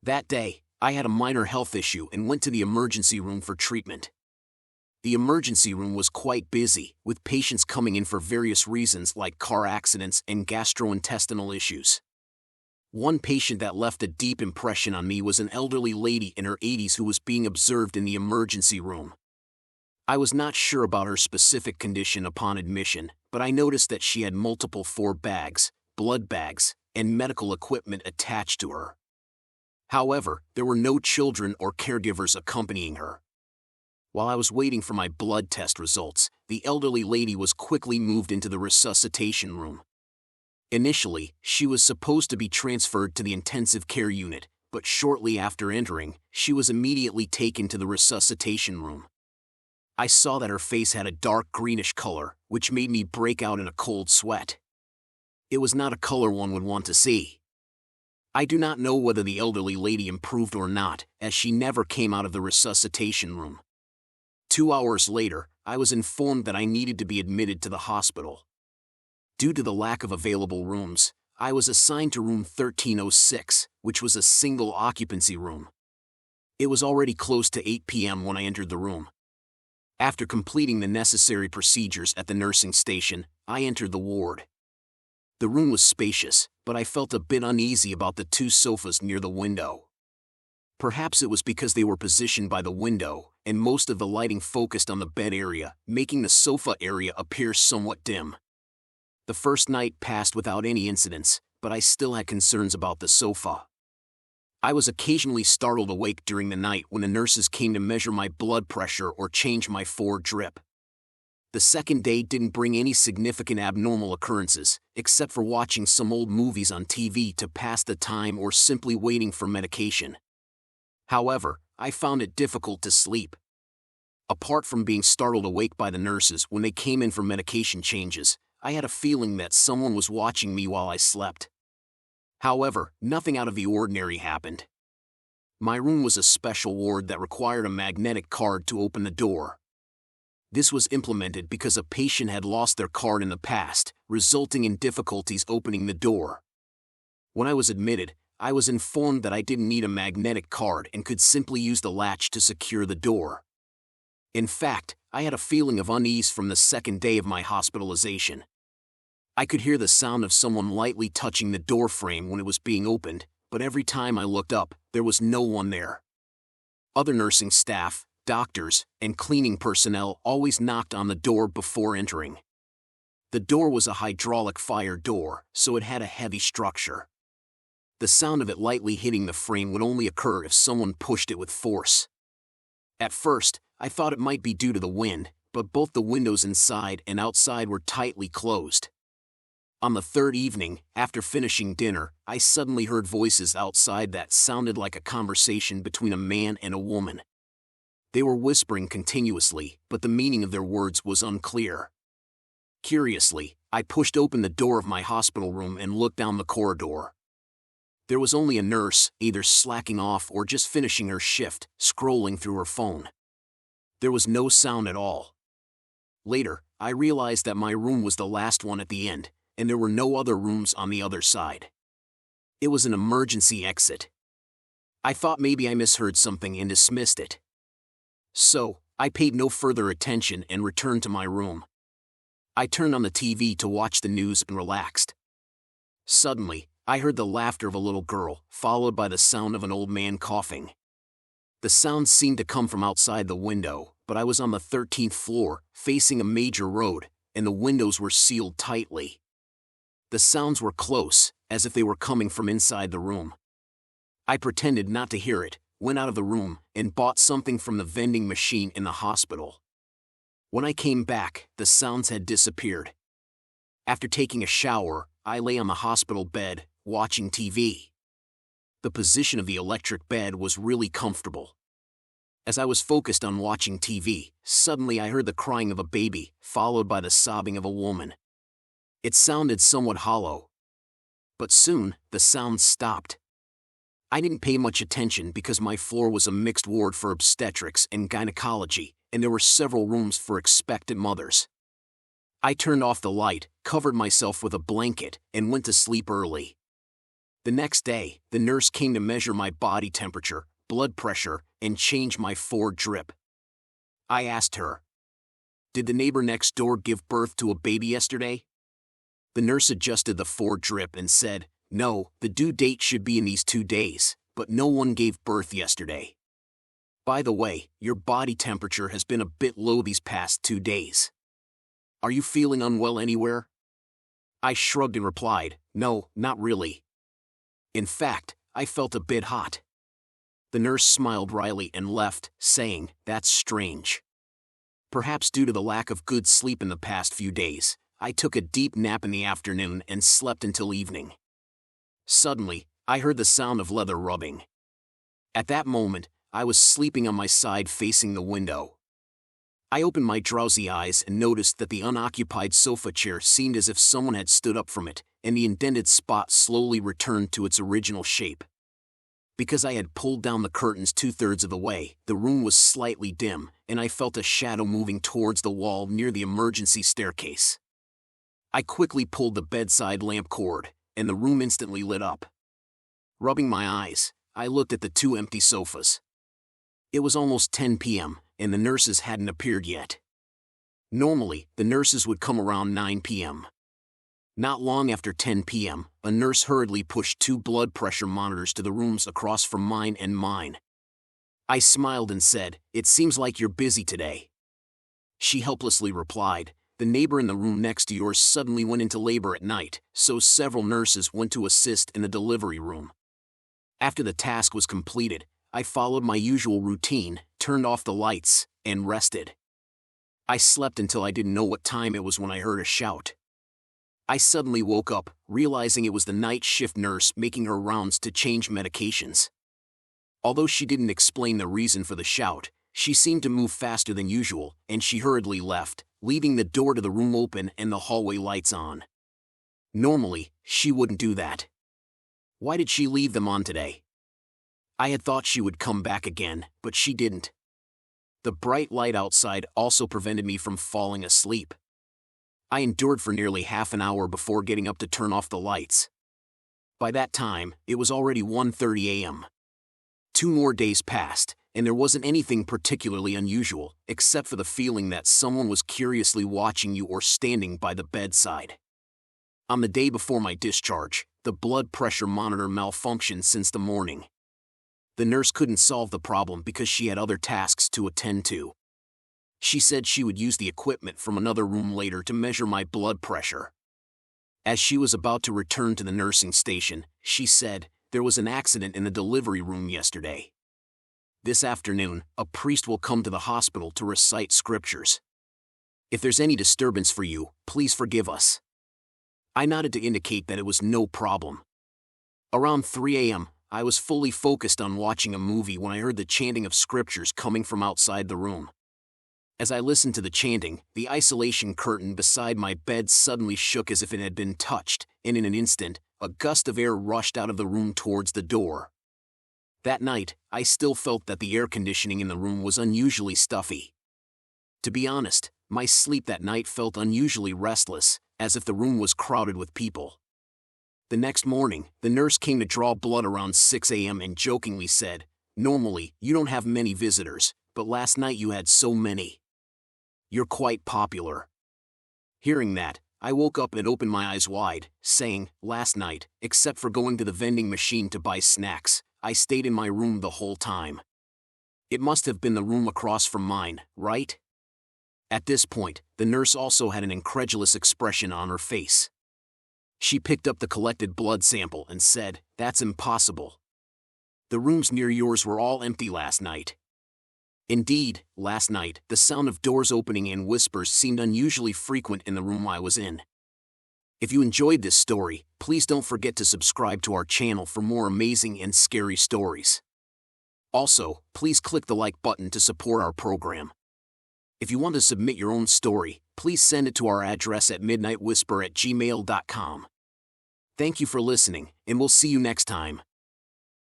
That day, I had a minor health issue and went to the emergency room for treatment. The emergency room was quite busy, with patients coming in for various reasons like car accidents and gastrointestinal issues. One patient that left a deep impression on me was an elderly lady in her 80s who was being observed in the emergency room. I was not sure about her specific condition upon admission, but I noticed that she had multiple bags, blood bags, and medical equipment attached to her. However, there were no children or caregivers accompanying her. While I was waiting for my blood test results, the elderly lady was quickly moved into the resuscitation room. Initially, she was supposed to be transferred to the intensive care unit, but shortly after entering, she was immediately taken to the resuscitation room. I saw that her face had a dark greenish color, which made me break out in a cold sweat. It was not a color one would want to see. I do not know whether the elderly lady improved or not, as she never came out of the resuscitation room. 2 hours later, I was informed that I needed to be admitted to the hospital. Due to the lack of available rooms, I was assigned to room 1306, which was a single occupancy room. It was already close to 8 p.m. when I entered the room. After completing the necessary procedures at the nursing station, I entered the ward. The room was spacious, but I felt a bit uneasy about the 2 sofas near the window. Perhaps it was because they were positioned by the window, and most of the lighting focused on the bed area, making the sofa area appear somewhat dim. The first night passed without any incidents, but I still had concerns about the sofa. I was occasionally startled awake during the night when the nurses came to measure my blood pressure or change my drip. The second day didn't bring any significant abnormal occurrences, except for watching some old movies on TV to pass the time or simply waiting for medication. However, I found it difficult to sleep. Apart from being startled awake by the nurses when they came in for medication changes, I had a feeling that someone was watching me while I slept. However, nothing out of the ordinary happened. My room was a special ward that required a magnetic card to open the door. This was implemented because a patient had lost their card in the past, resulting in difficulties opening the door. When I was admitted, I was informed that I didn't need a magnetic card and could simply use the latch to secure the door. In fact, I had a feeling of unease from the second day of my hospitalization. I could hear the sound of someone lightly touching the door frame when it was being opened, but every time I looked up, there was no one there. Other nursing staff, doctors, and cleaning personnel always knocked on the door before entering. The door was a hydraulic fire door, so it had a heavy structure. The sound of it lightly hitting the frame would only occur if someone pushed it with force. At first, I thought it might be due to the wind, but both the windows inside and outside were tightly closed. On the third evening, after finishing dinner, I suddenly heard voices outside that sounded like a conversation between a man and a woman. They were whispering continuously, but the meaning of their words was unclear. Curiously, I pushed open the door of my hospital room and looked down the corridor. There was only a nurse, either slacking off or just finishing her shift, scrolling through her phone. There was no sound at all. Later, I realized that my room was the last one at the end, and there were no other rooms on the other side. It was an emergency exit. I thought maybe I misheard something and dismissed it. So, I paid no further attention and returned to my room. I turned on the TV to watch the news and relaxed. Suddenly, I heard the laughter of a little girl, followed by the sound of an old man coughing. The sound seemed to come from outside the window, but I was on the 13th floor, facing a major road, and the windows were sealed tightly. The sounds were close, as if they were coming from inside the room. I pretended not to hear it, went out of the room, and bought something from the vending machine in the hospital. When I came back, the sounds had disappeared. After taking a shower, I lay on the hospital bed, watching TV. The position of the electric bed was really comfortable. As I was focused on watching TV, suddenly I heard the crying of a baby, followed by the sobbing of a woman. It sounded somewhat hollow. But soon, the sound stopped. I didn't pay much attention because my floor was a mixed ward for obstetrics and gynecology, and there were several rooms for expectant mothers. I turned off the light, covered myself with a blanket, and went to sleep early. The next day, the nurse came to measure my body temperature, blood pressure, and change my Ford drip. I asked her, "Did the neighbor next door give birth to a baby yesterday?" The nurse adjusted the Ford drip and said, "No, the due date should be in these 2 days, but no one gave birth yesterday. By the way, your body temperature has been a bit low these past 2 days. Are you feeling unwell anywhere?" I shrugged and replied, "No, not really. In fact, I felt a bit hot." The nurse smiled wryly and left, saying, "That's strange." Perhaps due to the lack of good sleep in the past few days, I took a deep nap in the afternoon and slept until evening. Suddenly, I heard the sound of leather rubbing. At that moment, I was sleeping on my side facing the window. I opened my drowsy eyes and noticed that the unoccupied sofa chair seemed as if someone had stood up from it, and the indented spot slowly returned to its original shape. Because I had pulled down the curtains 2/3 of the way, the room was slightly dim, and I felt a shadow moving towards the wall near the emergency staircase. I quickly pulled the bedside lamp cord, and the room instantly lit up. Rubbing my eyes, I looked at the 2 empty sofas. It was almost 10 p.m., and the nurses hadn't appeared yet. Normally, the nurses would come around 9 p.m. Not long after 10 p.m., a nurse hurriedly pushed 2 blood pressure monitors to the rooms across from mine and mine. I smiled and said, "It seems like you're busy today." She helplessly replied, "The neighbor in the room next to yours suddenly went into labor at night, so several nurses went to assist in the delivery room. After the task was completed, I followed my usual routine, turned off the lights, and rested. I slept until I didn't know what time it was when I heard a shout. I suddenly woke up, realizing it was the night shift nurse making her rounds to change medications. Although she didn't explain the reason for the shout, she seemed to move faster than usual, and she hurriedly left, leaving the door to the room open and the hallway lights on. Normally, she wouldn't do that. Why did she leave them on today? I had thought she would come back again, but she didn't. The bright light outside also prevented me from falling asleep. I endured for nearly half an hour before getting up to turn off the lights. By that time, it was already 1:30 a.m. 2 more days passed, and there wasn't anything particularly unusual, except for the feeling that someone was curiously watching you or standing by the bedside. On the day before my discharge, the blood pressure monitor malfunctioned since the morning. The nurse couldn't solve the problem because she had other tasks to attend to. She said she would use the equipment from another room later to measure my blood pressure. As she was about to return to the nursing station, she said, "There was an accident in the delivery room yesterday. This afternoon, a priest will come to the hospital to recite scriptures. If there's any disturbance for you, please forgive us." I nodded to indicate that it was no problem. Around 3 a.m., I was fully focused on watching a movie when I heard the chanting of scriptures coming from outside the room. As I listened to the chanting, the isolation curtain beside my bed suddenly shook as if it had been touched, and in an instant, a gust of air rushed out of the room towards the door. That night, I still felt that the air conditioning in the room was unusually stuffy. To be honest, my sleep that night felt unusually restless, as if the room was crowded with people. The next morning, the nurse came to draw blood around 6 a.m. and jokingly said, "Normally, you don't have many visitors, but last night you had so many. You're quite popular." Hearing that, I woke up and opened my eyes wide, saying, "Last night, except for going to the vending machine to buy snacks, I stayed in my room the whole time. It must have been the room across from mine, right?" At this point, the nurse also had an incredulous expression on her face. She picked up the collected blood sample and said, "That's impossible. The rooms near yours were all empty last night." Indeed, last night, the sound of doors opening and whispers seemed unusually frequent in the room I was in. If you enjoyed this story, please don't forget to subscribe to our channel for more amazing and scary stories. Also, please click the like button to support our program. If you want to submit your own story, please send it to our address at midnightwhisper@gmail.com. Thank you for listening, and we'll see you next time.